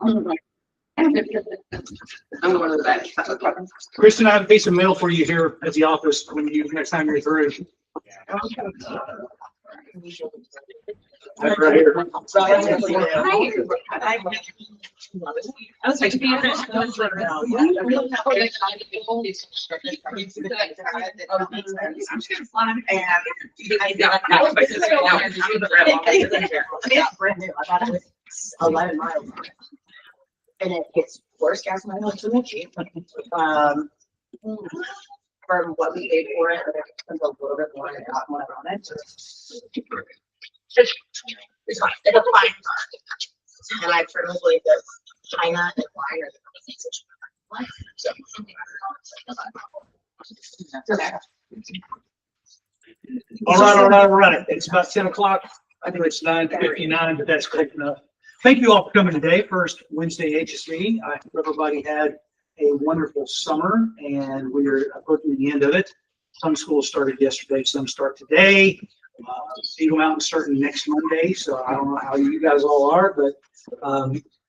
I'm one of the best. Kristen, I have a piece of mail for you here at the office when you next time you're through. That's right here. I was like, to be honest, I was like, It's brand new. I got it with 11 miles on it. And it gets worse gas mileage than the Jeep. From what we paid for it, it depends a little bit more than got more on it. It's fine. It's a fine car. And I firmly believe that China and wine are All right. It's about 10 o'clock. I think it's 9:59, but that's quick enough. Thank you all for coming today. First Wednesday HS meeting. I hope everybody had a wonderful summer, and we're approaching the end of it. Some schools started yesterday, some start today. Eagle Mountain starting next Monday, so I don't know how you guys all are, but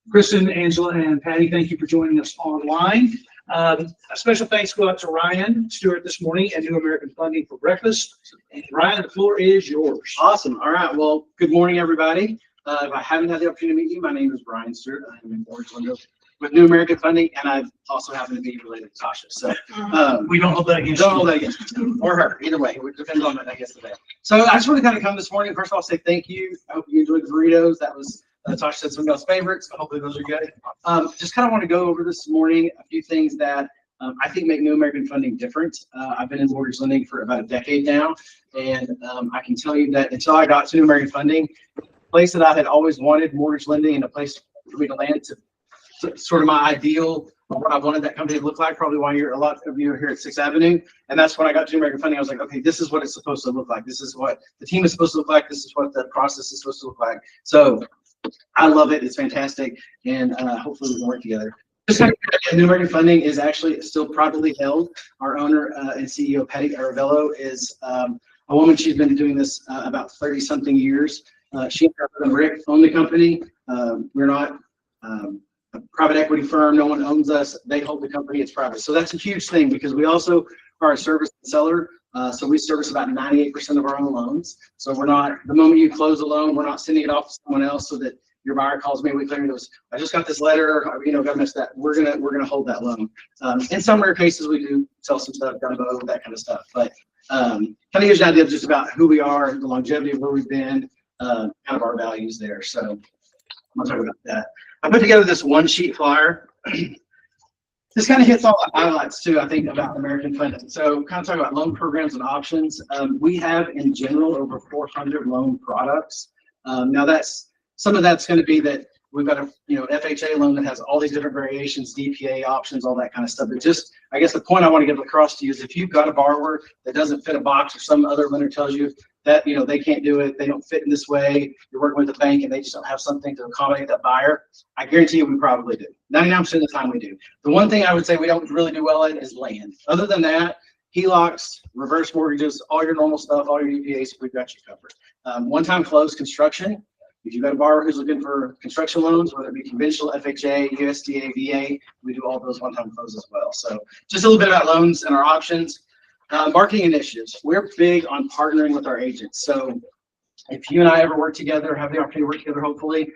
Kristen, Angela, and Patty, thank you for joining us online. A special thanks go out to Ryan Stewart this morning at New American Funding for breakfast. And Ryan, the floor is yours. Awesome. All right. Well, good morning, everybody. If I haven't had the opportunity to meet you, my name is Ryan Stewart. I am in Orlando with New American Funding, and I also happen to be related to Tasha. So We don't hold that against don't you. hold that against you or her. Either way, it depends on it, I guess, today. So I just want to kind of come this morning. First of all, say thank you. I hope you enjoyed the burritos. That was Tasha said some of y'all's favorites. So hopefully those are good. Just kind of want to go over this morning a few things that I think make New American Funding different. I've been in mortgage lending for about a decade now, and I can tell you that until I got to New American Funding, the place that I had always wanted mortgage lending and a place for me to land to sort of my ideal of what I wanted that company to look like, probably why a lot of you are here at 6th Avenue. And that's when I got to American Funding. I was like, okay, this is what it's supposed to look like. This is what the team is supposed to look like. This is what the process is supposed to look like. So I love it. It's fantastic. And hopefully we can work together. Just kind of, New American Funding is actually still privately held. Our owner and CEO, Patty Aravello, is a woman. She's been doing this about 30 something years. She and her husband Rick own the company. We're not a private equity firm. No one owns us. They hold the company. It's private. So that's a huge thing because we also are a service seller. So we service about 98% of our own loans. So we're not, the moment you close a loan, we're not sending it off to someone else so that your buyer calls me a week later and goes, I just got this letter, got missed that. We're gonna hold that loan. In some rare cases, we do sell some stuff, gumbo, that kind of stuff. But kind of gives you an idea just about who we are, the longevity of where we've been, kind of our values there. So I'm gonna talk about that. I put together this one sheet flyer. This kind of hits all the highlights too, I think, about American Funding. So kind of talk about loan programs and options. We have in general over 400 loan products. Now some of that's going to be that we've got a FHA loan that has all these different variations, DPA options, all that kind of stuff. But just, I guess the point I want to get across to you is if you've got a borrower that doesn't fit a box or some other lender tells you that they can't do it, they don't fit in this way, you're working with a bank and they just don't have something to accommodate that buyer, I guarantee you we probably do. 99% of the time we do. The one thing I would say we don't really do well in is land. Other than that, HELOCs, reverse mortgages, all your normal stuff, all your DPAs, we've got you covered. One-time close construction. If you've got a borrower who's looking for construction loans, whether it be conventional, FHA, USDA, VA, we do all those one-time closes as well. So just a little bit about loans and our options. Marketing initiatives. We're big on partnering with our agents. So if you and I ever work together, have the opportunity to work together, hopefully,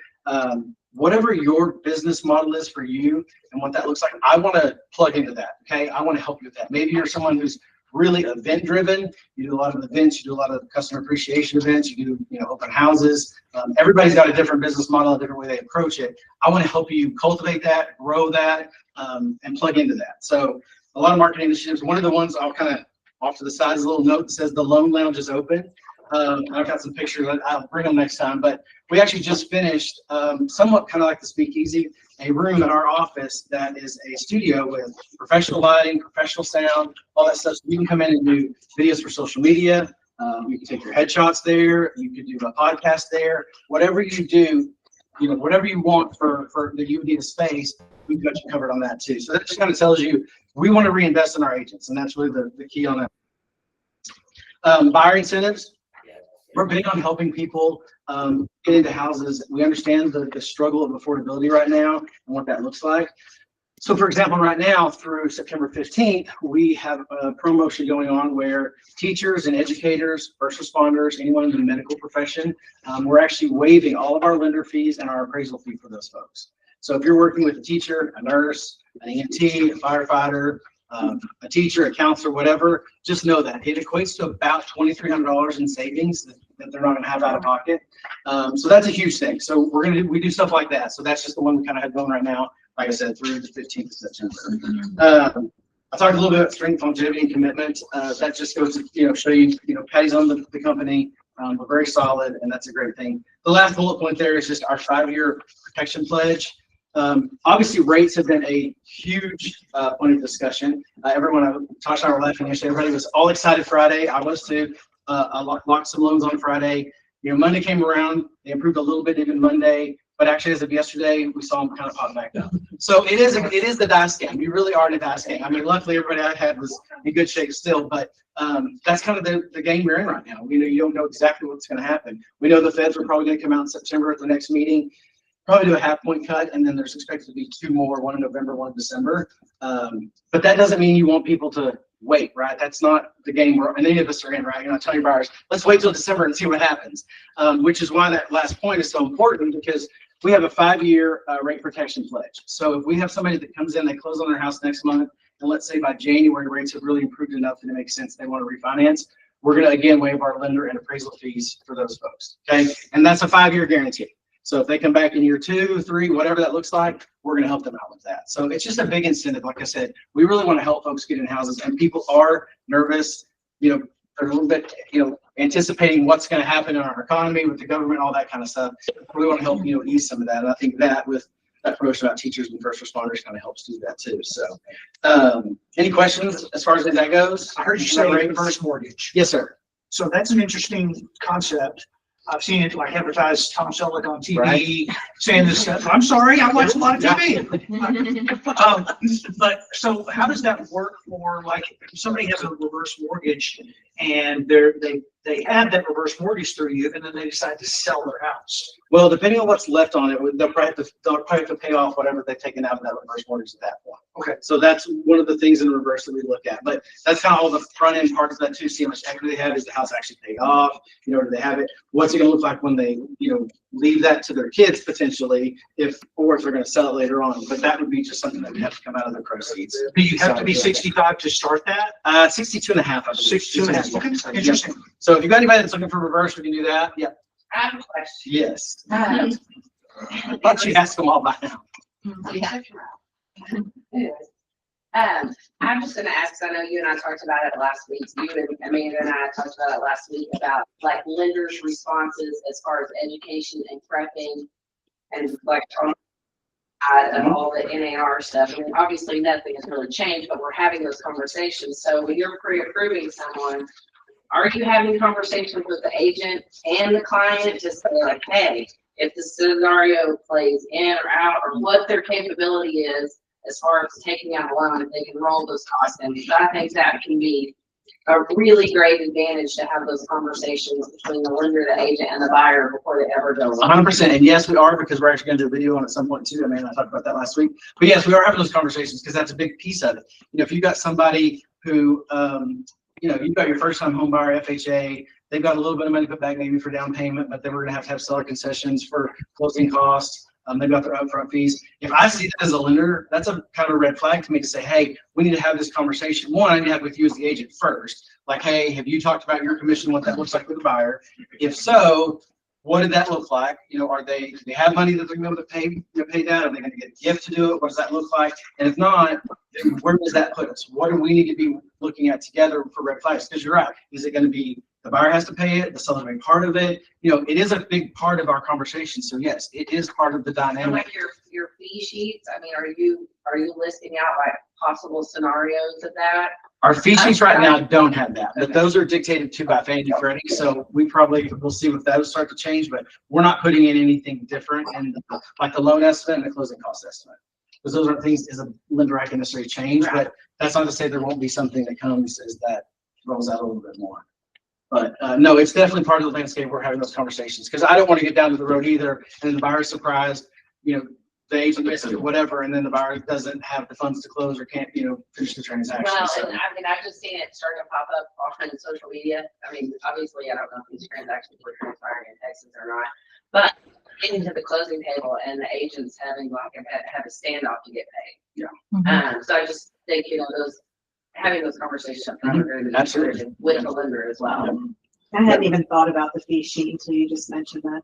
whatever your business model is for you and what that looks like, I want to plug into that. Okay. I want to help you with that. Maybe you're someone who's really event driven. You do a lot of events, you do a lot of customer appreciation events, you do, open houses. Everybody's got a different business model, a different way they approach it. I want to help you cultivate that, grow that, and plug into that. So a lot of marketing initiatives. One of the ones I'll kind of off to the side is a little note that says the loan lounge is open. I've got some pictures. I'll bring them next time, but we actually just finished somewhat kind of like the speakeasy, a room in our office that is a studio with professional lighting, professional sound, all that stuff. So you can come in and do videos for social media. You can take your headshots there. You can do a podcast there. Whatever you do, whatever you want for that you need a space, we've got you covered on that too. So that just kind of tells you we want to reinvest in our agents, and that's really the key on that. Buyer incentives. we're big on helping people get into houses. We understand the struggle of affordability right now and what that looks like. So for example, right now through September 15th, we have a promotion going on where teachers and educators, first responders, anyone in the medical profession, we're actually waiving all of our lender fees and our appraisal fee for those folks. So if you're working with a teacher, a nurse, an EMT, a firefighter, a teacher, a counselor, whatever, just know that it equates to about $2,300 in savings that they're not going to have out of pocket. So that's a huge thing. So we do stuff like that. So that's just the one we kind of have going right now. Like I said, through the 15th of September. I talked a little bit about strength, longevity, and commitment. That just goes to show you, Patty's on the company. We're very solid, and that's a great thing. The last bullet point there is just our 5-year protection pledge. Obviously, rates have been a huge point of discussion. Everyone, Tosh and I were laughing yesterday. Everybody was all excited Friday. I was too. I locked some loans on Friday. Monday came around. They improved a little bit even Monday. But actually, as of yesterday, we saw them kind of pop back up. So it is the dice game. You really are in a dice game. I mean, luckily, everybody I had was in good shape still, but that's kind of the game we're in right now. You don't know exactly what's going to happen. We know the feds are probably going to come out in September at the next meeting, probably do a half-point cut, and then there's expected to be 2 more, one in November, one in December. But that doesn't mean you want people to wait, right? That's not the game any of us are in, right? You're not telling your buyers, let's wait till December and see what happens, which is why that last point is so important, because we have a 5-year rate protection pledge. So if we have somebody that comes in, they close on their house next month, and let's say by January rates have really improved enough that it makes sense they want to refinance, we're going to again waive our lender and appraisal fees for those folks. Okay, and that's a 5-year guarantee. So if they come back in year 2, 3, whatever that looks like, we're going to help them out with that. So it's just a big incentive. Like I said, we really want to help folks get in houses, and people are nervous. They're a little bit, anticipating what's going to happen in our economy with the government, all that kind of stuff. We want to help, ease some of that. And I think that with that promotion about teachers and first responders kind of helps do that too. So, any questions as far as that goes? I heard you say reverse mortgage. Yes, sir. So that's an interesting concept. I've seen it like advertised Tom Selleck on TV saying this stuff. I'm sorry, I watch a lot of TV. But so how does that work for like if somebody has a reverse mortgage and they had that reverse mortgage through you and then they decide to sell their house? Well, depending on what's left on it, they'll probably have to pay off whatever they've taken out of that reverse mortgage at that point. Okay. So that's one of the things in reverse that we look at. But that's kind of all the front end parts of that too. See how much equity they have. Is the house actually paid off? Do they have it? What's it going to look like when they, leave that to their kids potentially, or if they're going to sell it later on? But that would be just something that would have to come out of the proceeds. Do you have to be 65 to start that? 62 and a half. 62 and a half. Okay. Interesting. So if you've got anybody that's looking for reverse, we can do that. Yeah. I have a question. Yes. I thought you asked them all by now. I'm just gonna ask, I know you and I talked about it last week, you and Amanda and I talked about it last week about like lenders' responses as far as education and prepping and like and all the NAR stuff. I mean, obviously nothing has really changed, but we're having those conversations. So when you're pre-approving someone, are you having conversations with the agent and the client to say like, hey, if the scenario plays in or out, or what their capability is as far as taking out a loan, if they can roll those costs in? Because I think that can be a really great advantage to have those conversations between the lender, the agent, and the buyer before they ever go. 100%. And yes, we are, because we're actually going to do a video on it at some point too. I mean, I talked about that last week. But yes, we are having those conversations because that's a big piece of it. If you've got somebody who, you've got your first time home buyer, FHA, they've got a little bit of money put back maybe for down payment, but then we're going to have seller concessions for closing costs. They've got their upfront fees. If I see that as a lender, that's a kind of red flag to me to say, hey, we need to have this conversation. One, I need to have with you as the agent first. Like, hey, have you talked about your commission, what that looks like with the buyer? If so, what did that look like? Do they have money that they're going to be able to pay that? Are they going to get a gift to do it? What does that look like? And if not, then where does that put us? What do we need to be looking at together for red flags? Because you're right. Is it going to be the buyer has to pay it, the seller may be part of it? It is a big part of our conversation. So yes, it is part of the dynamic. Like your fee sheets, I mean, are you listing out like possible scenarios of that? Our fee sheets right now don't have that, but those are dictated to by Fannie and Freddie. So we'll see if those start to change, but we're not putting in anything different in like the loan estimate and the closing cost estimate. Because those are things as a lender I can necessarily change, but that's not to say there won't be something that comes as that rolls out a little bit more. But, no, it's definitely part of the landscape. We're having those conversations because I don't want to get down to the road either. And then the buyer's surprised, the agent missed it, whatever, and then the buyer doesn't have the funds to close or can't, finish the transaction. Well, So, and I mean, I've just seen it starting to pop up on social media. I mean, obviously, I don't know if these transactions were transpiring in Texas or not, but getting to the closing table and the agents having have a standoff to get paid. So I just think, having those conversations are very Absolutely. important with the lender as well. I hadn't even thought about the fee sheet until you just mentioned that.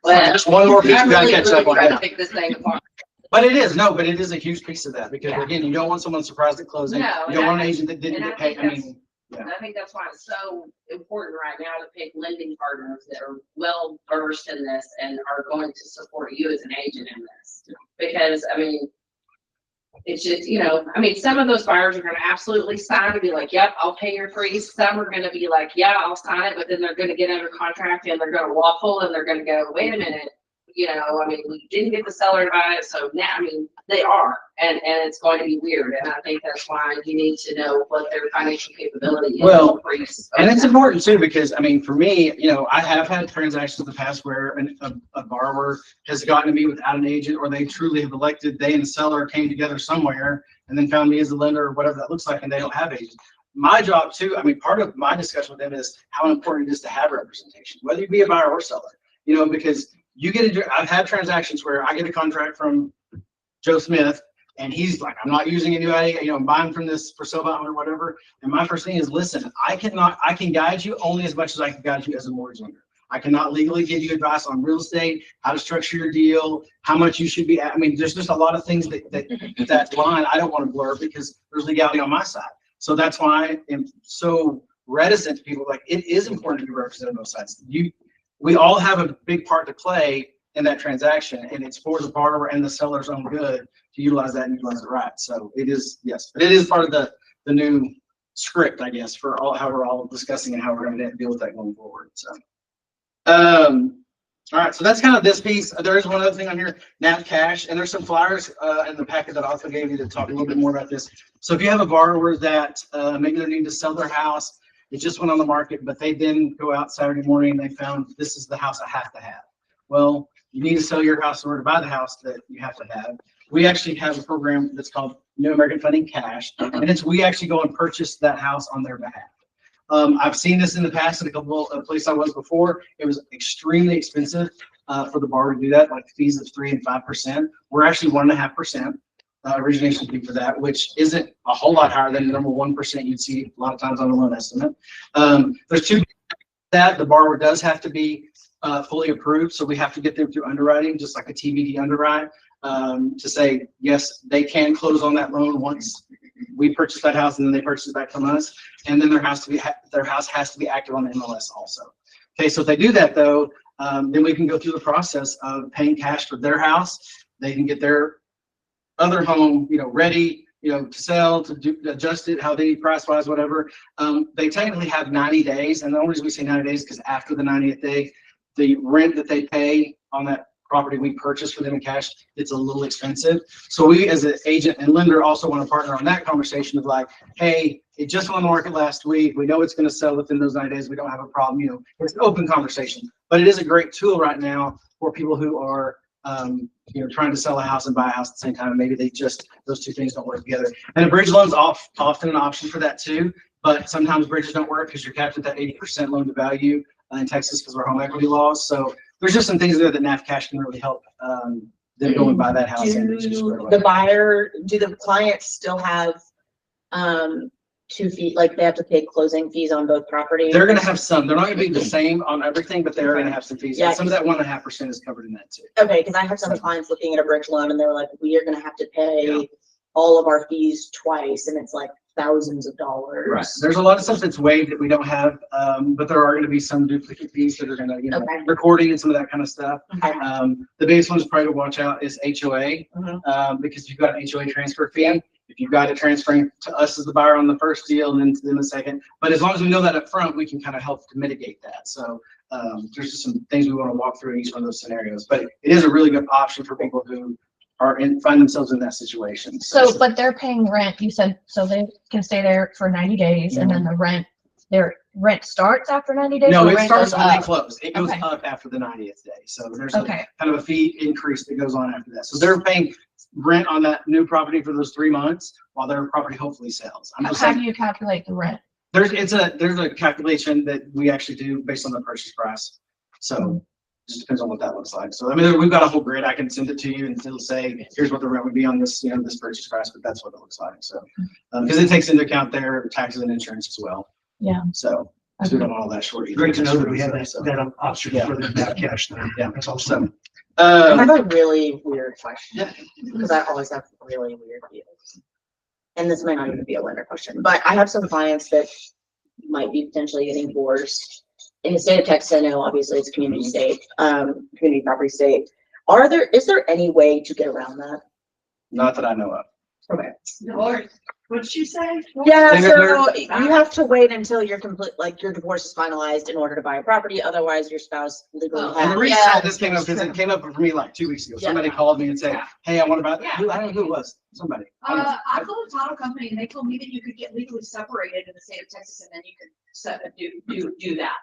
Well, just one more piece I'm we gotta really, catch really up on. trying to Yeah. pick this thing apart. But it is a huge piece of that because Yeah. again, you don't want someone surprised at closing. No, You don't and want I- an agent that didn't and I get paid. think I that's- mean, And I think that's why it's so important right now to pick lending partners that are well versed in this and are going to support you as an agent in this. Because, I mean, it's just, some of those buyers are gonna absolutely sign and be like, yep, I'll pay your fees. Some are gonna be like, yeah, I'll sign it, but then they're gonna get under contract and they're gonna waffle and they're gonna go, wait a minute. We didn't get the seller to buy it, so now, they are, and it's going to be weird, and I think that's why you need to know what their financial capability is. Well, and it's important too, because for me, I have had transactions in the past where a borrower has gotten to me without an agent, or they truly have elected, they and the seller came together somewhere and then found me as a lender or whatever that looks like, and they don't have agents. My job too, part of my discussion with them is how important it is to have representation, whether you be a buyer or seller, because I've had transactions where I get a contract from Joe Smith and he's like, I'm not using anybody, I'm buying from this for sale or whatever. And my first thing is, listen, I can guide you only as much as I can guide you as a mortgage lender. I cannot legally give you advice on real estate, how to structure your deal, how much you should be at. There's just a lot of things that line I don't want to blur because there's legality on my side. So that's why I am so reticent to people. Like, it is important to be represented on both sides. We all have a big part to play in that transaction, and it's for the borrower and the seller's own good to utilize that and utilize it right. So it is, yes, but it is part of the new script, I guess, for how we're all discussing and how we're going to deal with that going forward. So, all right, so that's kind of this piece. There is one other thing on here, NAV cash, and there's some flyers in the packet that I also gave you to talk a little bit more about this. So if you have a borrower that maybe they need to sell their house, it just went on the market, but they then go out Saturday morning and they found this is the house I have to have. Well, you need to sell your house in order to buy the house that you have to have. We actually have a program that's called New American Funding Cash, and we actually go and purchase that house on their behalf. I've seen this in the past at a couple of places I was before. It was extremely expensive for the borrower to do that, like fees of 3 and 5%. We're actually 1.5%. Origination fee for that, which isn't a whole lot higher than the normal 1% you'd see a lot of times on the loan estimate. There's two that the borrower does have to be fully approved, so we have to get them through underwriting, just like a TBD underwrite, to say yes, they can close on that loan once we purchase that house, and then they purchase it back from us, and then their house has to be active on the MLS also. Okay, so if they do that though, then we can go through the process of paying cash for their house. They can get their other home, ready, to sell, to adjust it, how they need price wise, whatever. They technically have 90 days. And the only reason we say 90 days is because after the 90th day, the rent that they pay on that property we purchased for them in cash, it's a little expensive. So we as an agent and lender also want to partner on that conversation of like, hey, it just went on the market last week. We know it's going to sell within those 90 days. We don't have a problem. It's an open conversation, but it is a great tool right now for people who are trying to sell a house and buy a house at the same time. Maybe those two things don't work together. And a bridge loan's often an option for that too, but sometimes bridges don't work because you're capped at that 80% loan to value in Texas because of our home equity laws. So there's just some things there that NAV cash can really help them go and buy that house. Do the clients still have 2 feet, like they have to pay closing fees on both properties? They're going to have some. They're not going to be the same on everything, but they're going to have some fees. Yeah. And some of that 1.5% is covered in that too. Okay, because I have some clients looking at a bridge loan and they're like, we are gonna have to pay all of our fees twice, and it's like thousands of dollars. Right. There's a lot of stuff that's waived that we don't have, but there are going to be some duplicate fees that are going to, Okay. recording and some of that kind of stuff. Okay. The biggest one is probably to watch out is HOA, because you've got an HOA transfer fee. If you've got it transferring to us as the buyer on the first deal and then to them the second, but as long as we know that up front, we can kind of help to mitigate that. So there's just some things we want to walk through in each one of those scenarios, but it is a really good option for people who find themselves in that situation. So, but they're paying rent, you said, so they can stay there for 90 days and then their rent starts after 90 days? No, or it rent starts goes when they up? close. It goes Okay. up after the 90th day. So there's a Okay, kind of a fee increase that goes on after that. So they're paying rent on that new property for those 3 months while their property hopefully sells. I'm just how do saying, you calculate the rent? there's a calculation that we actually do based on the purchase price. So it just depends on what that looks like. So I mean, we've got a whole grid. I can send it to you and it'll say, here's what the rent would be on this, this purchase price, but that's what it looks like. So, because it takes into account their taxes and insurance as well. Yeah. So we don't want all that short. either. Great to know that we have So, that option Yeah. for them to have cash there. Yeah. That's awesome. I have a really weird question, Yeah. because I always have really weird views. And this might not even be a lender question, but I have some clients that might be potentially getting divorced. In the state of Texas, I know obviously it's a community state, community property state. Is there any way to get around that? Not that I know of. Okay. What'd she say? Yeah, They're- so you have to wait until you're complete, like your divorce is finalized in order to buy a property, otherwise your spouse legally Oh, And the has. reason Yeah, this came up is it came up for me like 2 weeks ago. Yeah. Somebody called me and said, Yeah. hey, I want to buy, Yeah. I don't know who it was, somebody. I don't know. I called a title company and they told me that you could get legally separated in the state of Texas and then you could do that.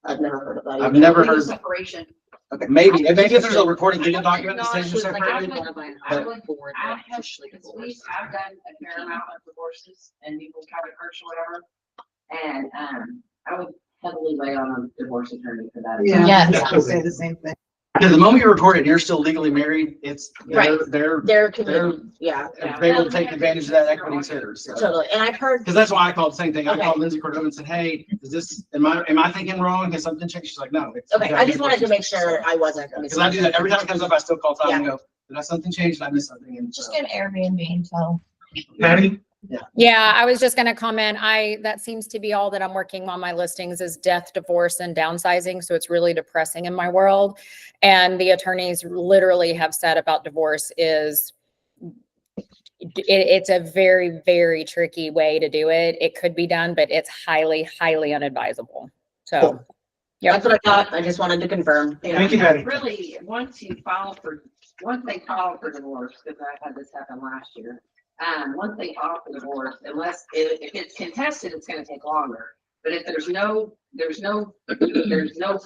I've never heard of that. I've either. never Legal heard, separation. okay, maybe if there's a recording legal document that No, says she you're was like, separated. I wanna buy an I island would- board I that's have, officially I've divorced. done a fair amount of divorces and people try to purchase or whatever. And, I would heavily lay on a divorce attorney for that. Yes. I would say the same thing. Because the moment you record it, you're still legally married, it's, Right. they're They're committed, yeah, they will take advantage of that equity too. So. totally. And I've heard, Because that's why I called the same thing. I Okay. called Lindsay Cordova and said, hey, am I thinking wrong? Has something changed? She's like, no. okay, I just wanted to make sure I wasn't. Because I do that every time it comes up, I still call Tom and go, did I something change? Did I miss something? And Just so, get an Airbnb until. Patty? Yeah, I was just gonna comment, that seems to be all that I'm working on my listings is death, divorce, and downsizing, so it's really depressing in my world. And the attorneys literally have said about divorce is it's a very, very tricky way to do it. It could be done, but it's highly, highly unadvisable. So, That's what I thought. I just wanted to confirm. Thank you, Patty. Really, once they file for divorce, because I had this happen last year. Once they file for divorce, unless, if it's contested, it's gonna take longer. But if there's no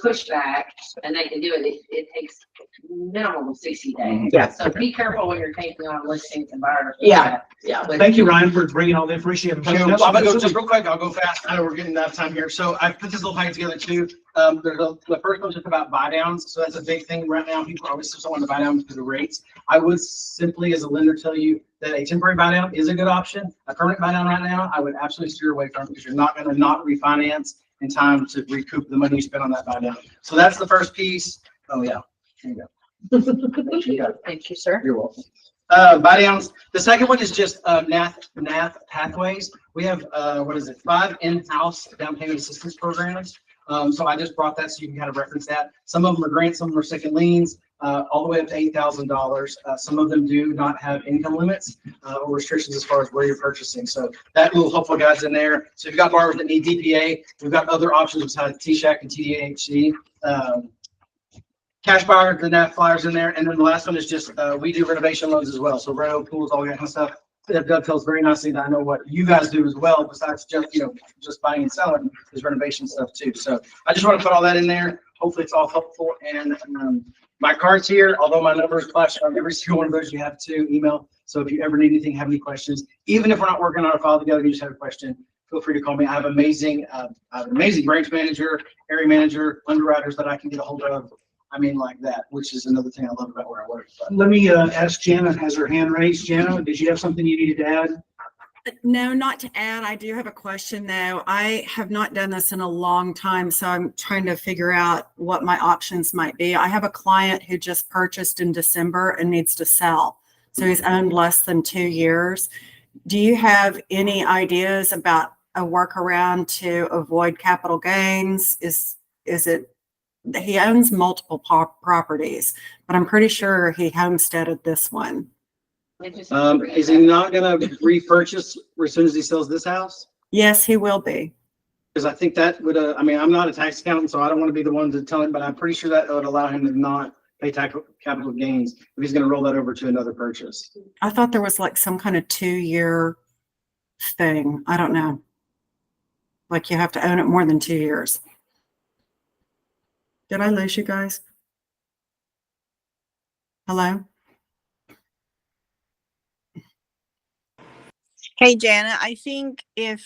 pushback and they can do it, it takes minimum of 60 days. Yeah. So be careful when you're taking on listings and buyers. Yeah. Yeah. Thank you, Ryan, for bringing all the information. I'm gonna go just real quick. I'll go fast. I know we're getting out of time here. So I put this little packet together too. The first one's just about buy downs. So that's a big thing right now. People always still want to buy down because of the rates. I would simply, as a lender, tell you that a temporary buy down is a good option. A permanent buy down right now, I would absolutely steer away from because you're not going to not refinance in time to recoup the money you spent on that buy down. So that's the first piece. Oh yeah. There you go. Thank you, sir. You're welcome. Buy downs. The second one is just NAF pathways. We have 5 in-house down payment assistance programs. So I just brought that so you can kind of reference that. Some of them are grants, some of them are second liens, all the way up to $8,000. Some of them do not have income limits or restrictions as far as where you're purchasing. So that little helpful guide's in there. So if you've got borrowers that need DPA, we've got other options besides TSHAC and TDAHC. Cash buyer, the NAF flyers in there. And then the last one is just, we do renovation loans as well. So reno, pools, all that kind of stuff. That dovetails very nicely that I know what you guys do as well, besides just, just buying and selling is renovation stuff too. So I just want to put all that in there. Hopefully it's all helpful. And my card's here, although my number is flashed on every single one of those, you have to email. So if you ever need anything, have any questions, even if we're not working on a file together, you just have a question, feel free to call me. I have an amazing branch manager, area manager, underwriters that I can get a hold of. I mean, like that, which is another thing I love about where I work. But Let me ask Jana, has her hand raised. Jana, did you have something you needed to add? No, not to add. I do have a question though. I have not done this in a long time, so I'm trying to figure out what my options might be. I have a client who just purchased in December and needs to sell. So he's owned less than 2 years. Do you have any ideas about a workaround to avoid capital gains? Is it, he owns multiple properties, but I'm pretty sure he homesteaded this one. is he not going to repurchase as soon as he sells this house? Yes, he will be. Because I think that would, I'm not a tax accountant, so I don't want to be the one to tell him, but I'm pretty sure that would allow him to not pay tax capital gains if he's gonna roll that over to another purchase. I thought there was like some kind of 2-year thing. I don't know. Like you have to own it more than 2 years. Did I lose you guys? Hello? Hey, Jana, I think if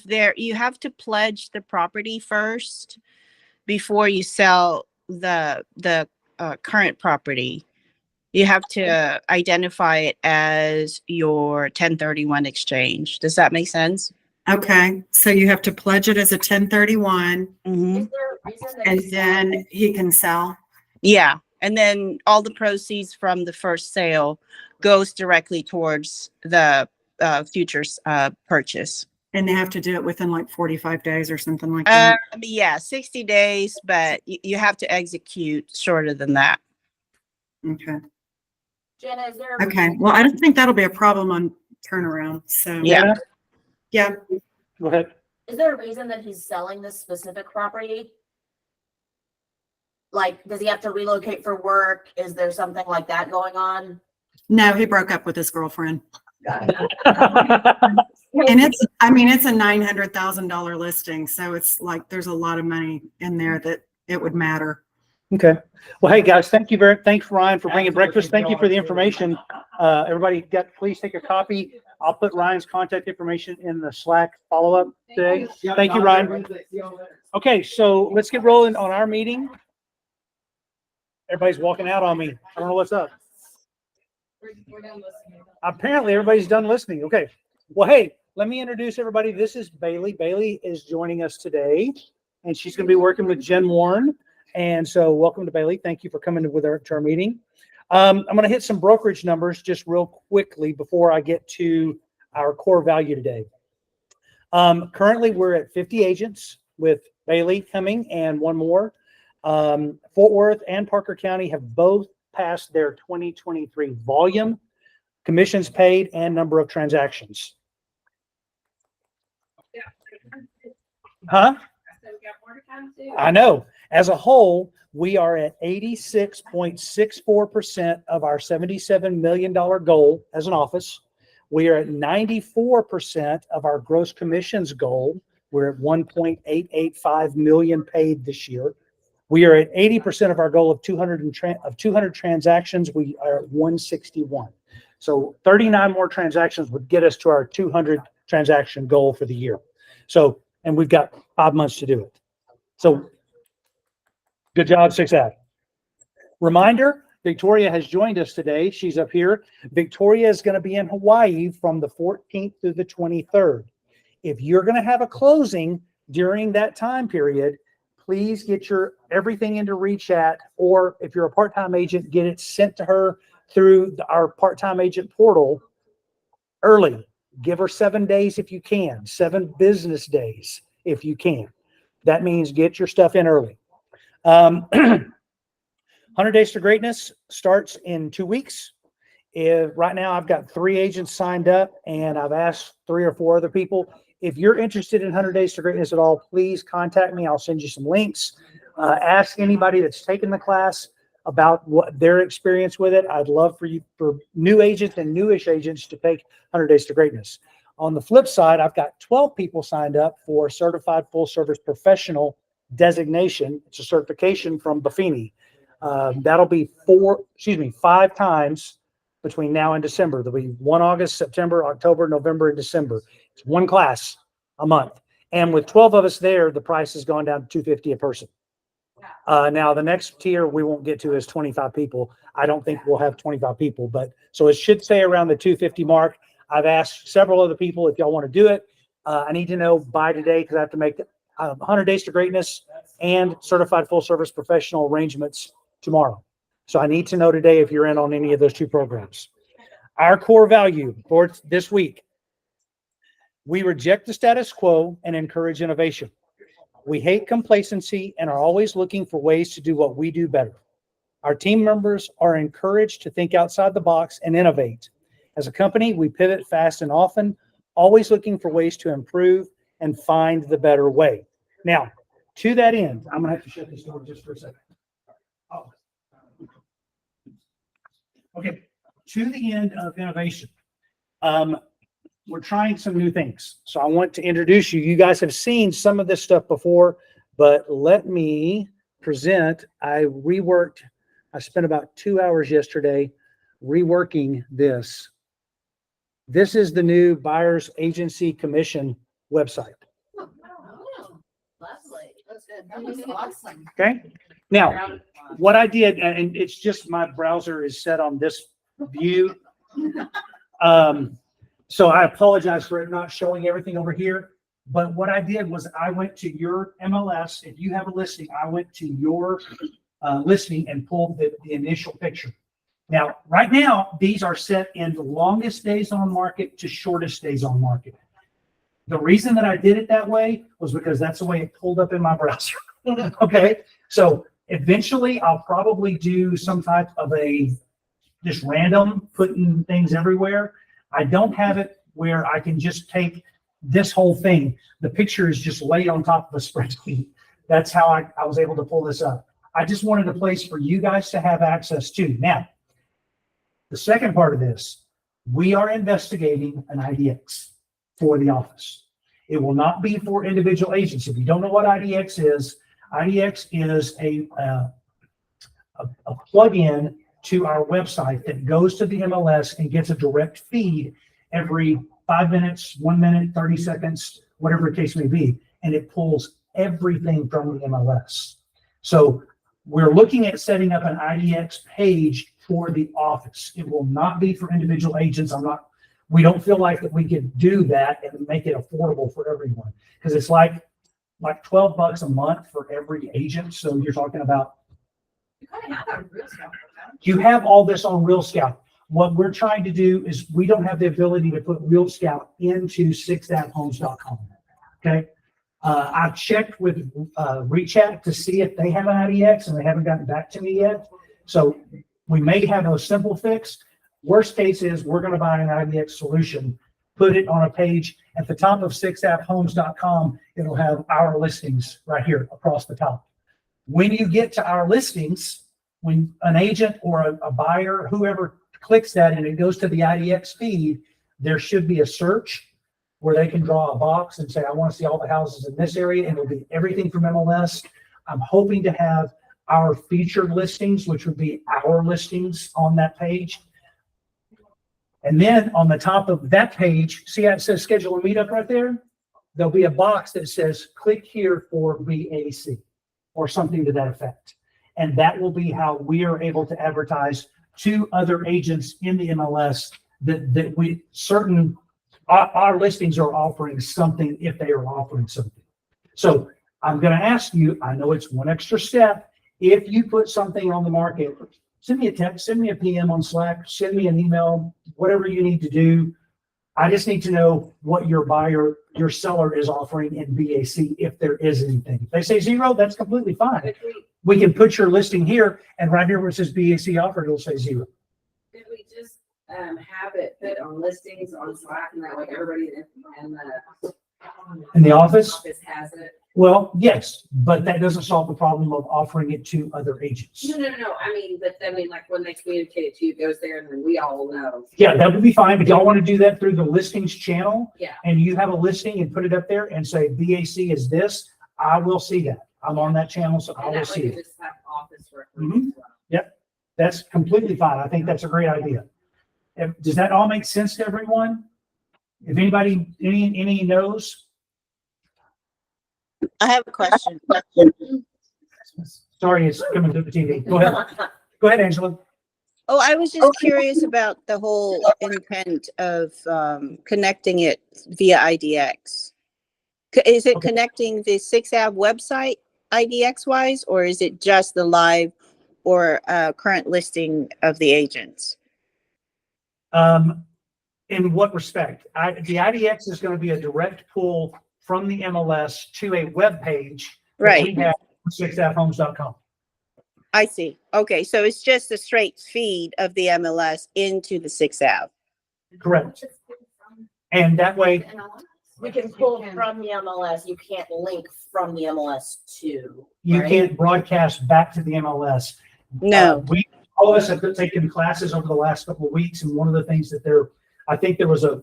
there, you have to pledge the property first before you sell the current property. You have to identify it as your 1031 exchange. Does that make sense? Okay, so you have to pledge it as a 1031 Mm-hmm. Is there a reason that and he's then he can sell. Yeah, and then all the proceeds from the first sale goes directly towards the future purchase. And they have to do it within like 45 days or something like that. Yeah, 60 days, but you have to execute shorter than that. Okay. Jenna, is there a Okay. reason- Well, I don't think that'll be a problem on turnaround. So, Yeah. yeah. Go ahead. Is there a reason that he's selling this specific property? Like, does he have to relocate for work? Is there something like that going on? No, he broke up with his girlfriend. And it's, I mean, it's a $900,000 listing. So it's like, there's a lot of money in there that it would matter. Okay. Well, hey, guys, thanks, Ryan, for bringing breakfast. Thank you for the information. Everybody please take a copy. I'll put Ryan's contact information in the Slack follow-up today. Thank you, Ryan. Okay, so let's get rolling on our meeting. Everybody's walking out on me. I don't know what's up. Apparently, everybody's done listening. Okay. Well, hey, let me introduce everybody. This is Bailey. Bailey is joining us today, and she's going to be working with Jen Warren. And so welcome to Bailey. Thank you for coming to our meeting. I'm going to hit some brokerage numbers just real quickly before I get to our core value today. Currently, we're at 50 agents with Bailey coming and one more. Fort Worth and Parker County have both passed their 2023 volume, commissions paid, and number of transactions. Huh? I know. As a whole, we are at 86.64% of our $77 million goal as an office. We are at 94% of our gross commissions goal. We're at 1.885 million paid this year. We are at 80% of our goal of 200 transactions. We are at 161. So 39 more transactions would get us to our 200 transaction goal for the year. So, and we've got 5 months to do it. So good job, 6A. Reminder, Victoria has joined us today. She's up here. Victoria is going to be in Hawaii from the 14th through the 23rd. If you're going to have a closing during that time period, please get your everything into ReChat, or if you're a part-time agent, get it sent to her through our part-time agent portal early. Give her 7 days if you can, 7 business days if you can. That means get your stuff in early. 100 Days to Greatness starts in 2 weeks. Right now, I've got 3 agents signed up, and I've asked 3 or 4 other people. If you're interested in 100 Days to Greatness at all, please contact me. I'll send you some links. Ask anybody that's taken the class about what their experience with it. I'd love for new agents and newish agents to take 100 Days to Greatness. On the flip side, I've got 12 people signed up for Certified Full Service Professional designation. It's a certification from Buffini. That'll be 5 times between now and December. There'll be 1 August, September, October, November, and December. It's 1 class a month. And with 12 of us there, the price has gone down to $250 a person. Now the next tier we won't get to is 25 people. I don't think we'll have 25 people, but so it should stay around the 250 mark. I've asked several other people if y'all want to do it. I need to know by today because I have to make 100 Days to Greatness and Certified Full Service Professional arrangements tomorrow. So I need to know today if you're in on any of those 2 programs. Our core value for this week: we reject the status quo and encourage innovation. We hate complacency and are always looking for ways to do what we do better. Our team members are encouraged to think outside the box and innovate. As a company, we pivot fast and often, always looking for ways to improve and find the better way. Now, to that end, I'm going to have to shut this door just for a second. Oh. Okay, to the end of innovation. We're trying some new things. So I want to introduce you. You guys have seen some of this stuff before, but let me present. I spent about 2 hours yesterday reworking this. This is the new Buyers Agency Commission website. Awesome. Okay. Now, what I did, and it's just my browser is set on this view. So I apologize for it not showing everything over here. But what I did was I went to your MLS. If you have a listing, I went to your listing and pulled the initial picture. Now, right now, these are set in the longest days on market to shortest days on market. The reason that I did it that way was because that's the way it pulled up in my browser. Okay. So eventually I'll probably do some type of just random putting things everywhere. I don't have it where I can just take this whole thing. The picture is just laid on top of a spreadsheet. That's how I was able to pull this up. I just wanted a place for you guys to have access to. Now, the second part of this, we are investigating an IDX for the office. It will not be for individual agents. If you don't know what IDX is a plug-in to our website that goes to the MLS and gets a direct feed every 5 minutes, 1 minute, 30 seconds, whatever the case may be. And it pulls everything from the MLS. So we're looking at setting up an IDX page for the office. It will not be for individual agents. We don't feel like that we could do that and make it affordable for everyone. Because it's like $12 a month for every agent. So you're talking about, You kind of have that on Real Scout, don't you have all this on Real Scout. What we're trying to do is we don't have the ability to put Real Scout into 6apphomes.com. Okay. I've checked with ReachApp to see if they have an IDX and they haven't gotten back to me yet. So we may have a simple fix. Worst case is we're going to buy an IDX solution, put it on a page at the top of 6apphomes.com. It'll have our listings right here across the top. When you get to our listings, when an agent or a buyer, whoever clicks that and it goes to the IDX feed, there should be a search where they can draw a box and say, I want to see all the houses in this area, and it'll be everything from MLS. I'm hoping to have our featured listings, which would be our listings on that page. And then on the top of that page, see how it says schedule a meetup right there? There'll be a box that says click here for BAC or something to that effect. And that will be how we are able to advertise to other agents in the MLS that we certain our listings are offering something if they are offering something. So I'm going to ask you, I know it's one extra step. If you put something on the market, send me a text, send me a PM on Slack, send me an email, whatever you need to do. I just need to know what your seller is offering in BAC if there is anything. If they say zero, that's completely fine. Could We can put your listing here, and right here where it says BAC offered, it'll say zero. we just have it put on listings on Slack, and that way everybody In the office? has it? Well, yes, but that doesn't solve the problem of offering it to other agents. No. Like when they communicate it to you, it goes there, and then we all know. Yeah, that would be fine. If y'all want to do that through the listings channel, Yeah. and you have a listing and put it up there and say BAC is this, I will see that. I'm on that channel, so I And will that see way it. you just have office records Mhm. as well. That's completely fine. I think that's a great idea. Does that all make sense to everyone? If anybody, any knows? I have a question. Sorry, it's coming through the TV. Go ahead. Go ahead, Angela. Oh, I was just curious about the whole intent of connecting it via IDX. Is it Okay. connecting the 6app website IDX wise, or is it just the live or current listing of the agents? In what respect? The IDX is going to be a direct pull from the MLS to a web page. that Right. We have 6apphomes.com. I see. Okay, so it's just a straight feed of the MLS into the 6app. Correct. And that way, We can pull from the MLS. You can't link from the MLS to. you right? can't broadcast back to the MLS. No. all of us have taken classes over the last couple of weeks, and one of the things that I think there was a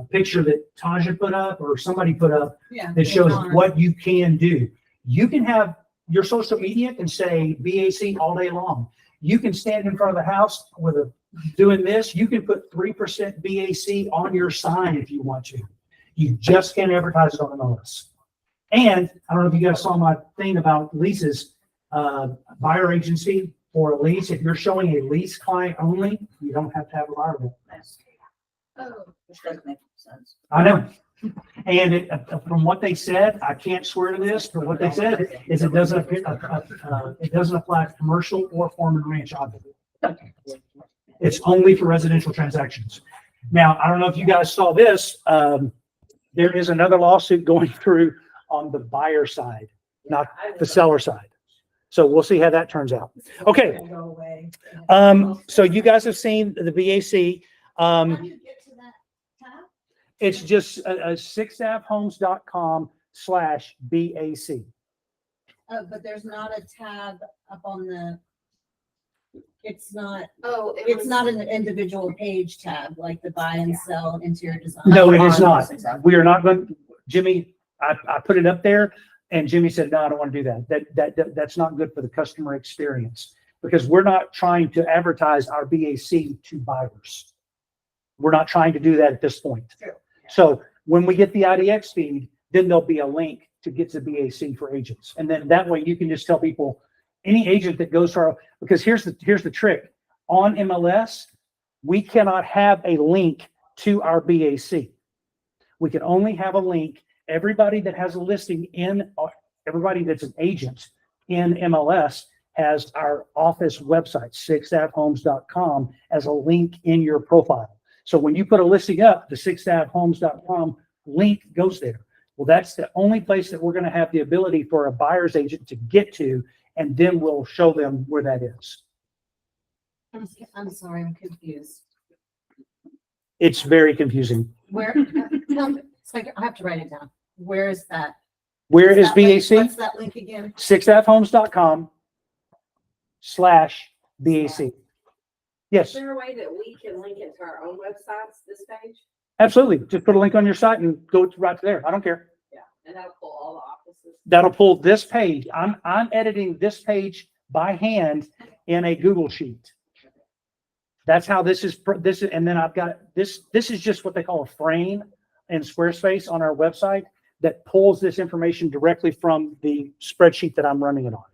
picture that Taja put up or somebody put up Yeah. that shows what you can do. You can have your social media can say BAC all day long. You can stand in front of the house doing this. You can put 3% BAC on your sign if you want to. You just can't advertise it on MLS. And I don't know if you guys saw my thing about leases, buyer agency for a lease. If you're showing a lease client only, you don't have to have a buyer rep. Oh. Which does make sense. I know. And from what they said, I can't swear to this, but what they said is it doesn't apply to commercial or farm and ranch objects. It's only for residential transactions. Now, I don't know if you guys saw this. There is another lawsuit going through on the buyer side, not the seller side. So we'll see how that turns out. Okay. So you guys have seen the BAC. How do you get to that tab? It's just 6avhomes.com/BAC. But there's not a tab up on the, it's not an individual page tab like the buy and sell interior design. No, it is not. We are not going, Jimmy, I put it up there and Jimmy said, no, I don't want to do that. That's not good for the customer experience because we're not trying to advertise our BAC to buyers. We're not trying to do that at this point. So when we get the IDX feed, then there'll be a link to get to BAC for agents. And then that way you can just tell people, any agent that goes to our, because here's the trick. On MLS, we cannot have a link to our BAC. We can only have a link. Everybody that has a listing everybody that's an agent in MLS has our office website, 6avhomes.com, as a link in your profile. So when you put a listing up, the 6avhomes.com link goes there. Well, that's the only place that we're going to have the ability for a buyer's agent to get to, and then we'll show them where that is. I'm sorry, I'm confused. It's very confusing. Where, so I have to write it down. Where is that? Where is that link? BAC? What's that link again? 6avhomes.com/BAC. Yes, Is there a way that we can link it to our own websites, this page? absolutely. Just put a link on your site and go right to there. I don't care. Yeah, and that'll pull all the offices. That'll pull this page. I'm editing this page by hand in a Google sheet. That's how this is, and then I've got this is just what they call a frame in Squarespace on our website that pulls this information directly from the spreadsheet that I'm running it on.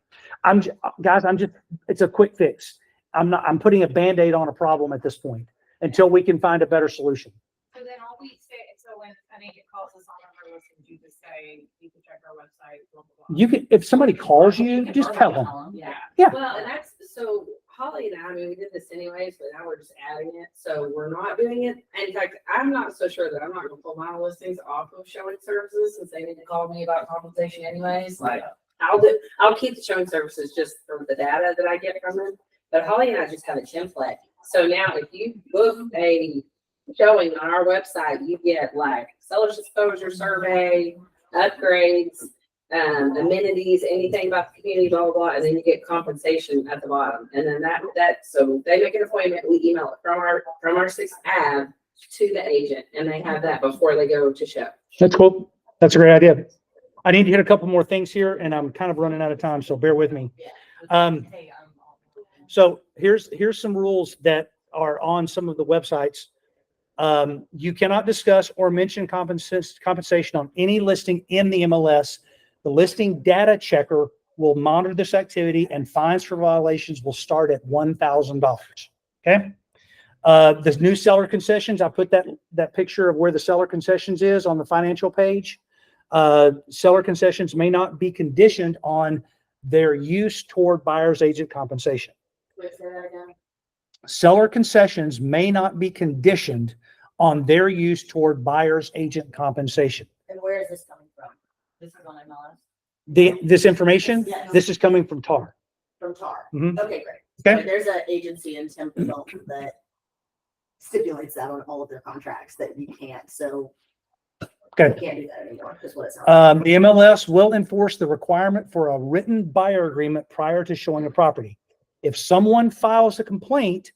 It's a quick fix. I'm putting a Band-Aid on a problem at this point until we can find a better solution. So then all we say, so when an agent calls us on our listings, you just say, you can check our website, blah, blah, blah. You can, if somebody calls you, just tell them. Yeah. Yeah. Well, and that's, so Holly and I mean, we did this anyways, but now we're just adding it. So we're not doing it. And in fact, I'm not so sure that I'm not gonna pull my listings off of showing services since they need to call me about compensation anyways. Like, I'll keep the showing services just from the data that I get from them. But Holly and I just have a template. So now if you book a showing on our website, you get like seller's exposure survey, upgrades, amenities, anything about the community, blah, blah, blah, and then you get compensation at the bottom. And then so they make an appointment, we email it from our 6th Ave to the agent, and they have that before they go to show. That's cool. That's a great idea. I need to hit a couple more things here and I'm kind of running out of time, so bear with me. So here's some rules that are on some of the websites. You cannot discuss or mention compensation on any listing in the MLS. The listing data checker will monitor this activity and fines for violations will start at $1,000. Okay. The new seller concessions, I put that picture of where the seller concessions is on the financial page. Seller concessions may not be conditioned on their use toward buyer's agent compensation. Wait, say that again. Seller concessions may not be conditioned on their use toward buyer's agent compensation. And where is this coming from? This is on MLS? This information, Yes. this is coming from TAR. From TAR? Mhm. Okay, great. Okay. So there's an agency in Temple that stipulates that on all of their contracts that you can't, so Okay. you can't do that anymore, is what it sounds The MLS will enforce the requirement for a written buyer agreement prior to showing a property. If someone files a complaint,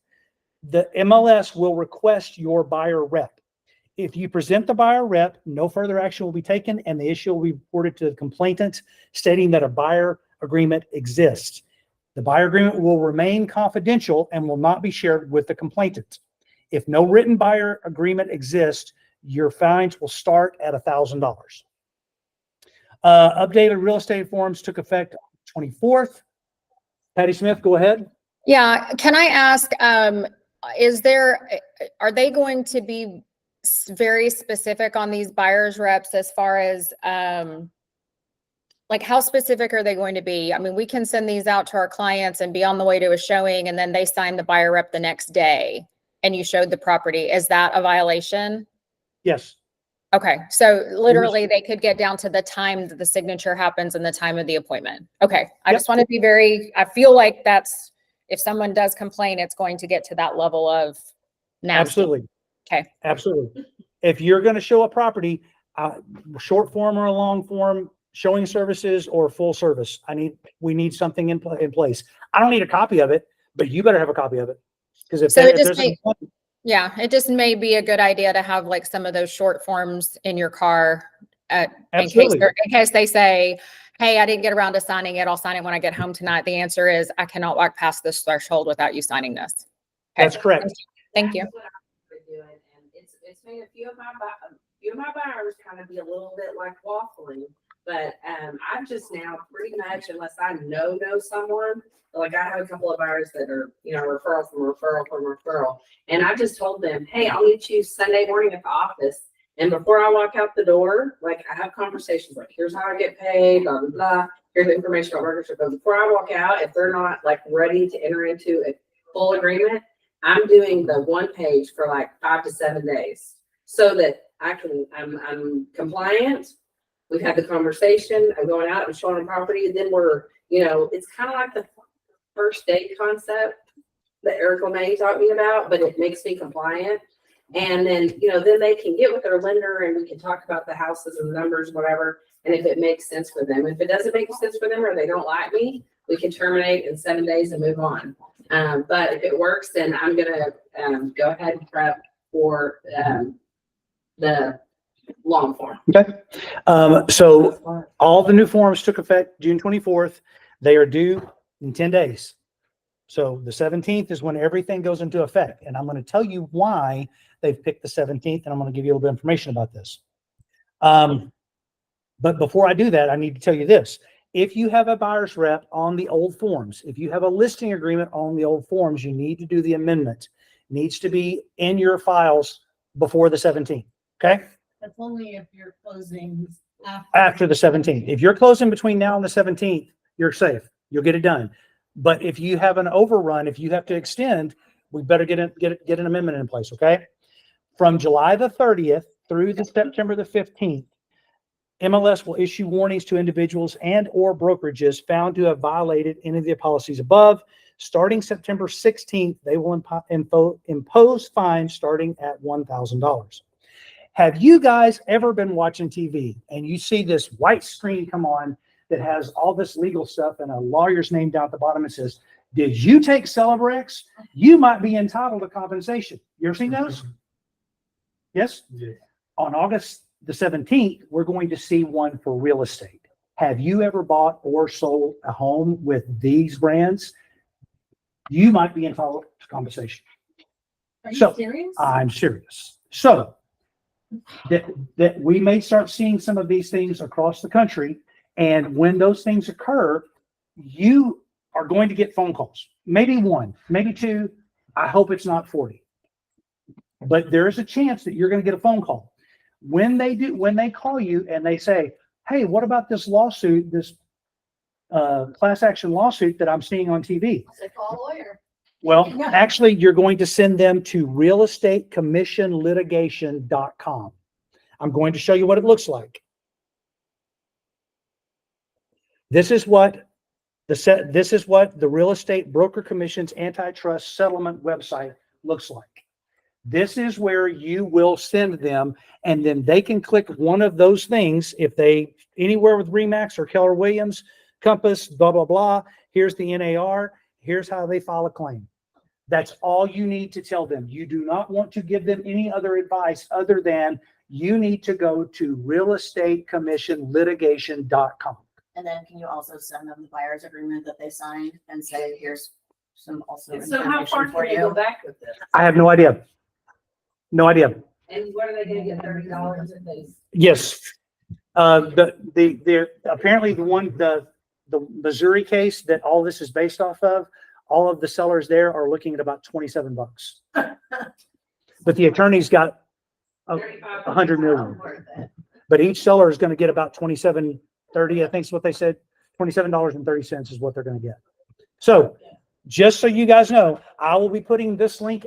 the MLS will request your buyer rep. If you present the buyer rep, no further action will be taken, and the issue will be reported to the complainant stating that a buyer agreement exists. The buyer agreement will remain confidential and will not be shared with the complainant. If no written buyer agreement exists, your fines will start at $1,000. Updated real estate forms took effect on the 24th. Patty Smith, go ahead. Yeah, can I ask, are they going to be very specific on these buyers reps as far as, like how specific are they going to be? I mean, we can send these out to our clients and be on the way to a showing and then they sign the buyer rep the next day and you showed the property. Is that a violation? Yes. Okay, so literally they could get down to the time that the signature happens and the time of the appointment. Okay, I Yep. just want to be I feel like that's, if someone does complain, it's going to get to that level of nasty. Absolutely. Okay. Absolutely. If you're going to show a property, short form or a long form, showing services or full service, we need something in place. I don't need a copy of it, but you better have a copy of it. Because So it if just there's a complaint, Yeah, it just may be a good idea to have like some of those short forms in your car in Absolutely. case they say, hey, I didn't get around to signing it. I'll sign it when I get home tonight. The answer is I cannot walk past this threshold without you signing this. Okay. That's correct. Thank you. That's what I've been doing, and it's made a few of my buyers kind of be a little bit like waffling. But I've just now pretty much, unless I know someone, like I have a couple of buyers that are, referral from referral from referral. And I just told them, hey, I'll meet you Sunday morning at the office. And before I walk out the door, like I have conversations like, here's how I get paid, blah, blah, blah. Here's the information about partnership. But before I walk out, if they're not like ready to enter into a full agreement, I'm doing the one page for like 5 to 7 days so that I'm compliant. We've had the conversation. I'm going out and showing a property. And then we're, it's kind of like the first date concept that Eric LeMay taught me about, but it makes me compliant. And then, then they can get with their lender and we can talk about the houses and the numbers, whatever. And if it makes sense for them, if it doesn't make sense for them or they don't like me, we can terminate in 7 days and move on. But if it works, then I'm going to go ahead and prep for the long form. Okay. So all the new forms took effect June 24th. They are due in 10 days. So the 17th is when everything goes into effect. And I'm going to tell you why they've picked the 17th, and I'm going to give you a little bit of information about this. But before I do that, I need to tell you this. If you have a buyer's rep on the old forms, if you have a listing agreement on the old forms, you need to do the amendment. It needs to be in your files before the 17th. Okay? That's only if you're closing After the 17th. If you're closing between now and the 17th, you're safe. You'll get it done. But if you have an overrun, if you have to extend, we better get an amendment in place. Okay? From July the 30th through the September the 15th, MLS will issue warnings to individuals and or brokerages found to have violated any of the policies above. Starting September 16th, they will impose fines starting at $1,000. Have you guys ever been watching TV and you see this white screen come on that has all this legal stuff and a lawyer's name down at the bottom? It says, did you take Celebrex? You might be entitled to compensation. You ever seen those? Yes? Yeah. On August the 17th, we're going to see one for real estate. Have you ever bought or sold a home with these brands? You might be entitled to compensation. Are you So, serious? I'm serious. So that we may start seeing some of these things across the country. And when those things occur, you are going to get phone calls. Maybe one, maybe two. I hope it's not 40. But there is a chance that you're going to get a phone call. When they call you and they say, hey, what about this lawsuit, this class action lawsuit that I'm seeing on TV? So call a lawyer. Well, actually, you're going to send them to realestateCommissionLitigation.com. I'm going to show you what it looks like. This is what the Real Estate Broker Commission's antitrust settlement website looks like. This is where you will send them, and then they can click one of those things if they anywhere with RE/MAX or Keller Williams, Compass, blah, blah, blah. Here's the NAR. Here's how they file a claim. That's all you need to tell them. You do not want to give them any other advice other than you need to go to realestateCommissionLitigation.com. And then can you also send them the buyer's agreement that they signed and say, here's some also So how far information for can they go you? back with this? I have no idea. No idea. And what are they gonna get, $30 a piece? Yes. The apparently the Missouri case that all this is based off of, all of the sellers there are looking at about $27. But the attorney's got 100 million. But each seller is going to get about $27.30, I think is what they said. $27.30 is what they're going to get. So just so you guys know, I will be putting this link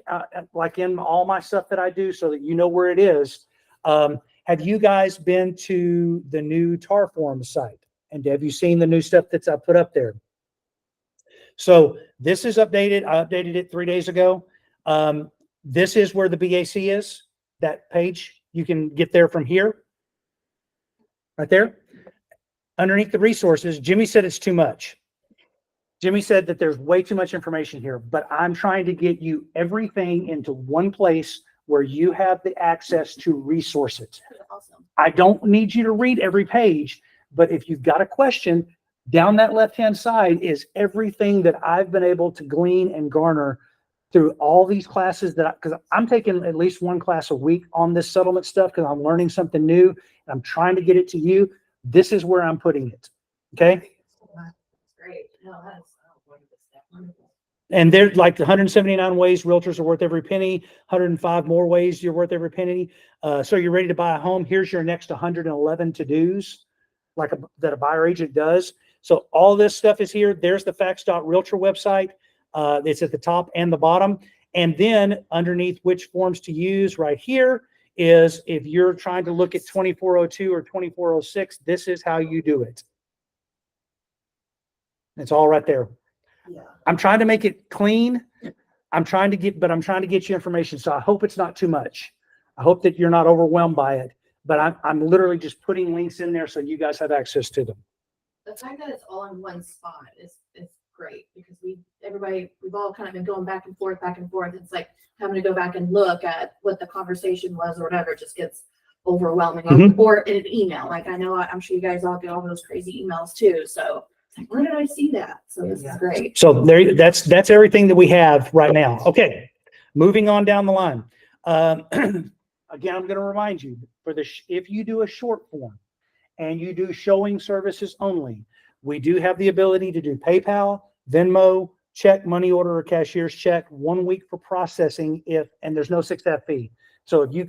like in all my stuff that I do so that you know where it is. Have you guys been to the new TAR Forum site? And have you seen the new stuff that's I put up there? So this is updated. I updated it 3 days ago. This is where the BAC is, that page. You can get there from here. Right there. Underneath the resources, Jimmy said it's too much. Jimmy said that there's way too much information here, but I'm trying to get you everything into one place where you have the access to resources. Awesome. I don't need you to read every page, but if you've got a question, down that left-hand side is everything that I've been able to glean and garner through all these classes because I'm taking at least one class a week on this settlement stuff because I'm learning something new and I'm trying to get it to you. This is where I'm putting it. Okay. Great. No, that's wonderful. And there's like 179 ways realtors are worth every penny, 105 more ways you're worth every penny. So you're ready to buy a home. Here's your next 111 to-dos that a buyer agent does. So all this stuff is here. There's the facts.realtor website. It's at the top and the bottom. And then underneath which forms to use right here is if you're trying to look at 2402 or 2406, this is how you do it. It's all right there. Yeah. I'm trying to make it clean. I'm trying to get you information. So I hope it's not too much. I hope that you're not overwhelmed by it, but I'm literally just putting links in there so you guys have access to them. The fact that it's all in one spot is great because we've all kind of been going back and forth. It's like having to go back and look at what the conversation was or whatever. It just gets overwhelming. Mhm. Or in an email. Like I'm sure you guys all get all those crazy emails too. So it's like, where did I see that? So this is great. So that's everything that we have right now. Okay, moving on down the line. Again, I'm going to remind you if you do a short form and you do showing services only, we do have the ability to do PayPal, Venmo, check, money order, or cashier's check, 1 week for processing and there's no 6F fee. So if you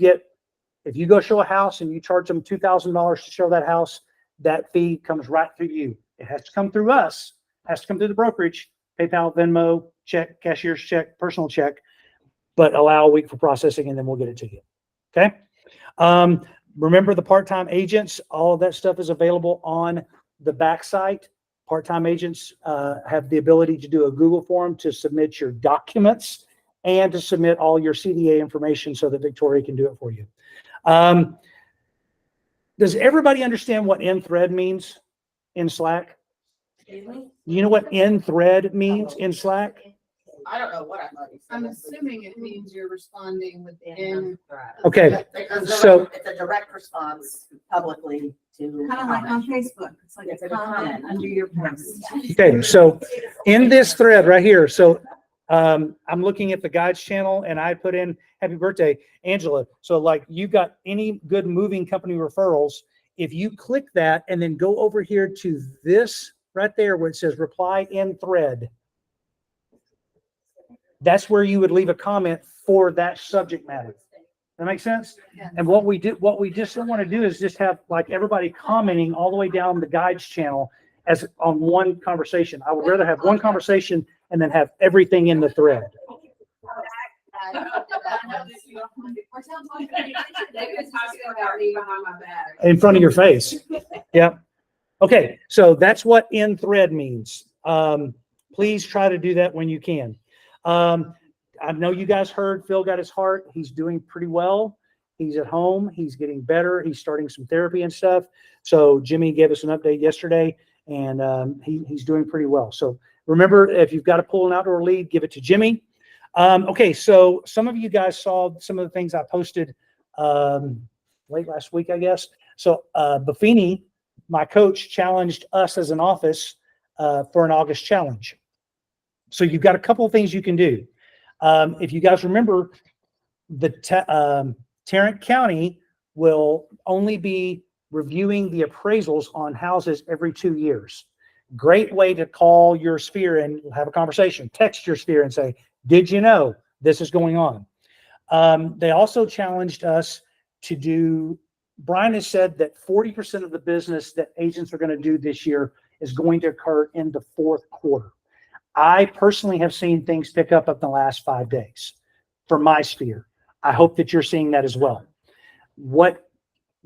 go show a house and you charge them $2,000 to show that house, that fee comes right through you. It has to come through us, has to come through the brokerage, PayPal, Venmo, check, cashier's check, personal check, but allow a week for processing and then we'll get it to you. Okay. Remember the part-time agents, all of that stuff is available on the back site. Part-time agents have the ability to do a Google form to submit your documents and to submit all your CDA information so that Victoria can do it for you. Does everybody understand what in thread means in Slack? You know what in thread means in Slack? I don't know what I thought. I'm assuming it means you're responding within. Okay, so It's a direct response publicly to. Kind of like on Facebook. It's like It's a a comment comment. under your post. okay, so in this thread right here, so I'm looking at the guides channel and I put in happy birthday, Angela. So like you got any good moving company referrals, if you click that and then go over here to this right there where it says reply in thread, that's where you would leave a comment for that subject matter. That makes sense? And what we just don't want to do is just have like everybody commenting all the way down the guides channel as on one conversation. I would rather have one conversation and then have everything in the thread. David's talking about me behind my back. In front of your face. Yeah. Okay. So that's what in thread means. Please try to do that when you can. I know you guys heard Phil got his heart. He's doing pretty well. He's at home. He's getting better. He's starting some therapy and stuff. So Jimmy gave us an update yesterday and he's doing pretty well. So Remember, if you've got to pull an outdoor lead, give it to Jimmy. Okay, so some of you guys saw some of the things I posted late last week, I guess. So Buffini, my coach, challenged us as an office for an August challenge. So you've got a couple of things you can do. If you guys remember, the Tarrant County will only be reviewing the appraisals on houses every 2 years. Great way to call your sphere and have a conversation. Text your sphere and say, did you know this is going on? They also challenged us to do, Brian has said that 40% of the business that agents are going to do this year is going to occur in the fourth quarter. I personally have seen things pick up in the last 5 days for my sphere. I hope that you're seeing that as well. What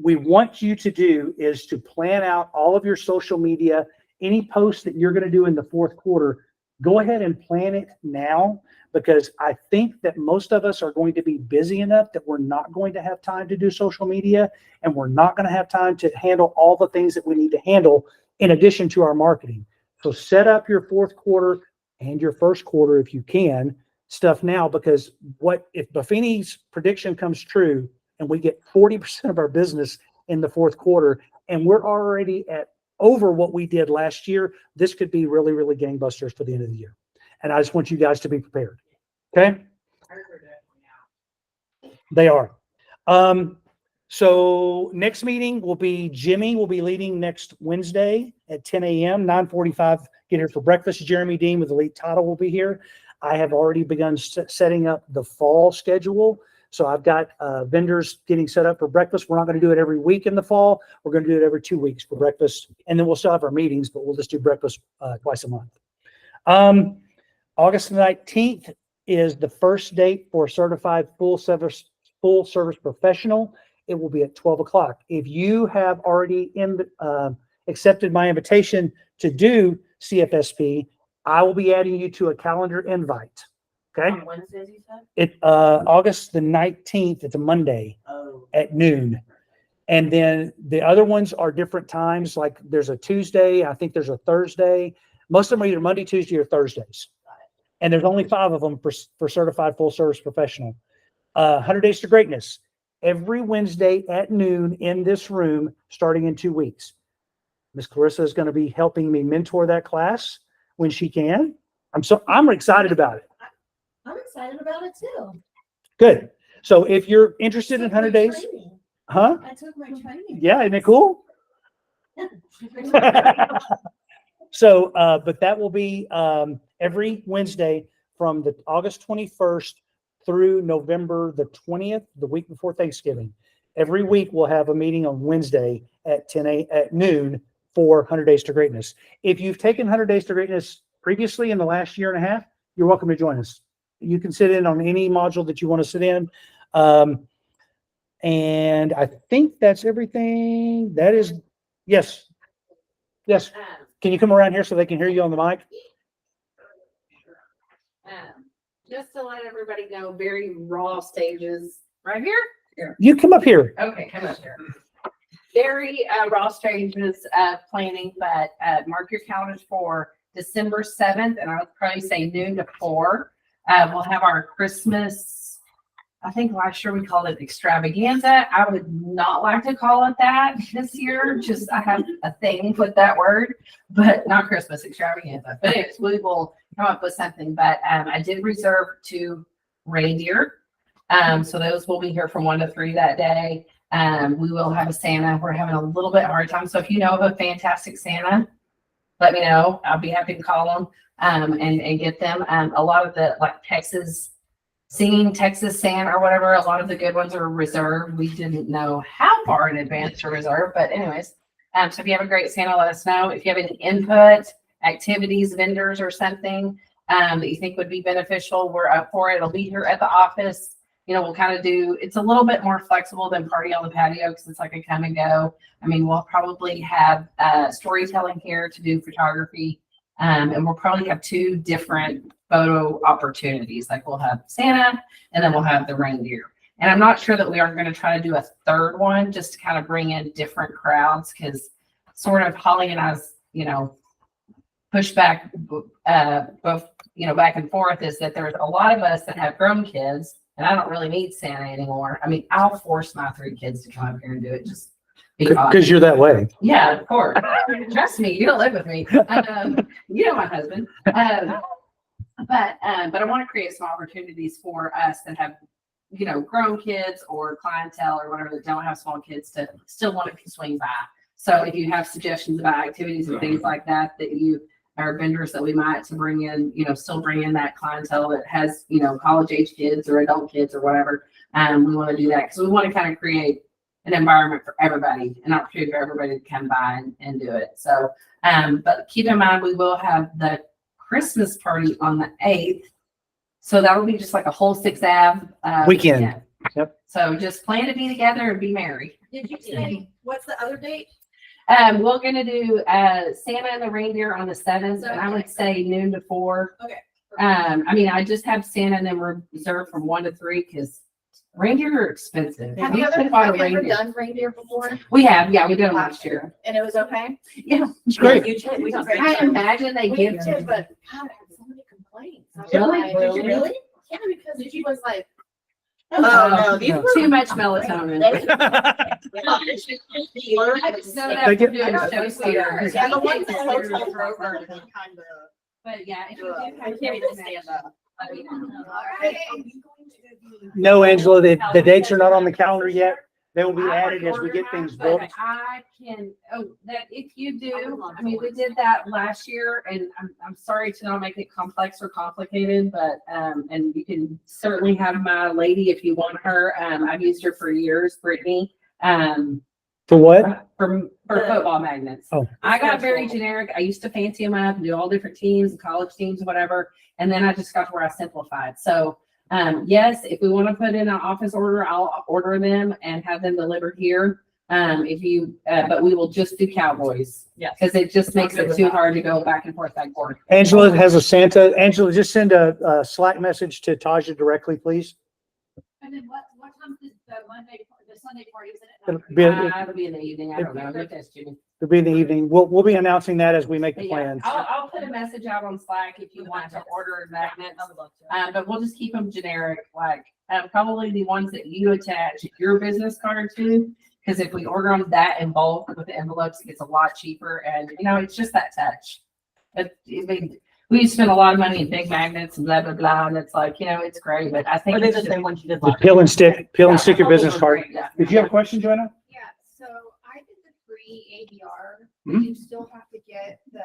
we want you to do is to plan out all of your social media, any posts that you're going to do in the fourth quarter. Go ahead and plan it now, because I think that most of us are going to be busy enough that we're not going to have time to do social media, and we're not going to have time to handle all the things that we need to handle in addition to our marketing. So set up your fourth quarter and your first quarter, if you can, stuff now, because what if Buffini's prediction comes true and we get 40% of our business in the fourth quarter and we're already at over what we did last year, this could be really, really gangbusters for the end of the year. And I just want you guys to be prepared. Okay? They are. So next meeting will be, Jimmy will be leading next Wednesday at 10 a.m., 9:45. Get here for breakfast. Jeremy Dean with Elite Title will be here. I have already begun setting up the fall schedule. So I've got vendors getting set up for breakfast. We're not going to do it every week in the fall. We're going to do it every 2 weeks for breakfast. And then we'll still have our meetings, but we'll just do breakfast twice a month. August 19th is the first date for certified full service professional. It will be at 12 o'clock. If you have already accepted my invitation to do CFSP, I will be adding you to a calendar invite. Okay. On Wednesdays, you said? It August the 19th, it's a Monday at noon. And then the other ones are different times. Like there's a Tuesday, I think there's a Thursday. Most of them are either Monday, Tuesday, or Thursdays. And there's only 5 of them for certified full service professional. 100 Days to Greatness, every Wednesday at noon in this room, starting in 2 weeks. Miss Clarissa is going to be helping me mentor that class when she can. I'm excited about it. I'm excited about it too. Good. So if you're interested in 100 days, huh? I took my training. Yeah, isn't it cool? So, but that will be every Wednesday from the August 21st through November the 20th, the week before Thanksgiving. Every week we'll have a meeting on Wednesday at at noon for 100 Days to Greatness. If you've taken 100 Days to Greatness previously in the last year and a half, you're welcome to join us. You can sit in on any module that you want to sit in. And I think that's everything. That is, yes. Yes. Can you come around here so they can hear you on the mic? Just to let everybody know, very raw stages right here. You come up here. Okay, come up here. Very raw stages of planning, but mark your calendars for December 7th, and I would probably say noon to 4. We'll have our Christmas, I think last year we called it extravaganza. I would not like to call it that this year. Just I have a thing with that word, but not Christmas extravaganza. But we will come up with something. But I did reserve 2 reindeer. So those will be here from 1 to 3 that day. We will have a Santa. We're having a little bit hard time. So if you know of a fantastic Santa, let me know. I'll be happy to call them and get them. A lot of the like Texas Santa or whatever, a lot of the good ones are reserved. We didn't know how far in advance to reserve, but anyways. So if you have a great Santa, let us know. If you have any input, activities, vendors, or something that you think would be beneficial, we're up for it. It'll be here at the office. You know, we'll kind of it's a little bit more flexible than Party on the Patio because it's like a come and go. I mean, we'll probably have storytelling here to do photography. And we'll probably have 2 different photo opportunities. Like we'll have Santa and then we'll have the reindeer. And I'm not sure that we are going to try to do a 3rd one just to kind of bring in different crowds because sort of Holly and I's, you know, pushback, both, back and forth is that there's a lot of us that have grown kids and I don't really need Santa anymore. I mean, I'll force my 3 kids to come up here and do it just because. Because you're that way. Yeah, of course. Trust me, you don't live with me. You know my husband. But I want to create some opportunities for us that have, grown kids or clientele or whatever that don't have small kids to still want to swing by. So if you have suggestions about activities and things like that, that you are vendors that we might to bring in, still bring in that clientele that has, college age kids or adult kids or whatever. We want to do that because we want to kind of create an environment for everybody, an opportunity for everybody to come by and do it. So, but keep in mind, we will have the Christmas party on the 8th. So that will be just like a whole 6th Ave Weekend. Yep. So just plan to be together and be merry. Did you say, what's the other date? We're gonna do Santa and the Reindeer on the 7th, and I would say noon to 4. Okay. I mean, I just have Santa and then reserved from 1 to 3 because reindeer are expensive. Have We you couldn't ever, buy a have you ever reindeer. done reindeer before? We have, yeah, we did them last year. And it was okay? Yeah, It's great. I imagine they We give did, but God, I had so many complaints. I was Really? like, Did you really? Yeah, because she was like. Oh, no, these were. too much melatonin. I just know that They we're get- doing shows here. Yeah, the ones that But hotel yeah, if you do, I can't even stand up. Let me know. No, Angela, the dates are not on the calendar yet. They will be added as we get things But booked. I can, that if you do, I mean, we did that last year and I'm sorry to not make it complex or complicated, but, and you can certainly have my lady if you want her. I've used her for years, Brittany, For what? for football magnets. Oh. I got very generic. I used to fancy them up and do all different teams, college teams, whatever. And then I just got to where I simplified. So, yes, if we want to put in an office order, I'll order them and have them delivered here. But we will just do Cowboys. Yeah. Because it just makes it too hard to go back and forth, back and forth. Angela has a Santa. Angela, just send a Slack message to Taja directly, please. And then what time is the Sunday party, isn't it? It'll be, It'll be in the evening. I don't know. Look at Jimmy. it'll be in the evening. We'll be announcing that as we make But the yeah, plans. I'll put a message out on Slack if you want to order magnets. But we'll just keep them generic, like, probably the ones that you attach your business card to. Because if we order them that in bulk with the envelopes, it gets a lot cheaper and, it's just that touch. We spend a lot of money in big magnets and blah, blah, blah, and it's like, it's great, but I think. Are they it's the just- same ones you did The last? peel and stick your Yeah, business those are card. great, yeah. Did you have a question, Joanna? Yeah, so I did the free ABR, Mhm. but you still have to get the,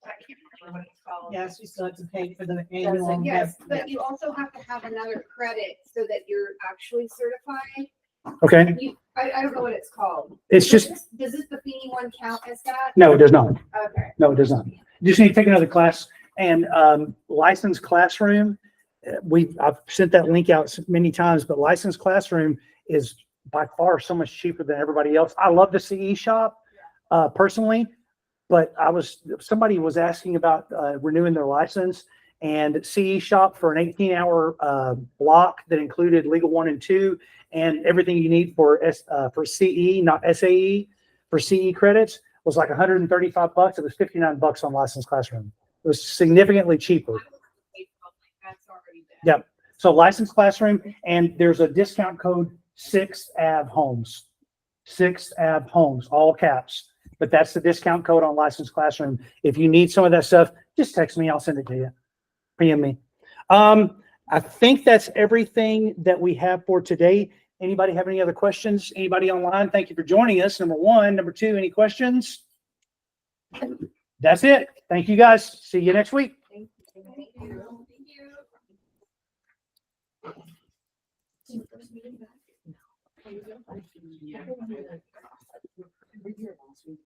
I can't remember what it's called. Yes, you still have to pay for the annual. Yes, but you also have to have another credit so that you're actually certified. Okay, I don't know what it's called. it's just, Does this Buffini one count as that? no, it does not. Okay. No, it does not. You just need to take another class and licensed classroom. I've sent that link out many times, but licensed classroom is by far so much cheaper than everybody else. I love the CE shop personally, but somebody was asking about renewing their license and CE shop for an 18-hour block that included legal 1 and 2 and everything you need for CE, not SAE, for CE credits was like $135. It was $59 on licensed classroom. It was significantly cheaper. That's already done. Yep. So licensed classroom, and there's a discount code 6AV Homes. 6AV Homes, all caps. But that's the discount code on licensed classroom. If you need some of that stuff, just text me. I'll send it to you. PM me. I think that's everything that we have for today. Anybody have any other questions? Anybody online? Thank you for joining us. Number one. Number two, any questions? That's it. Thank you, guys. See you next week. Thank you. Thank you.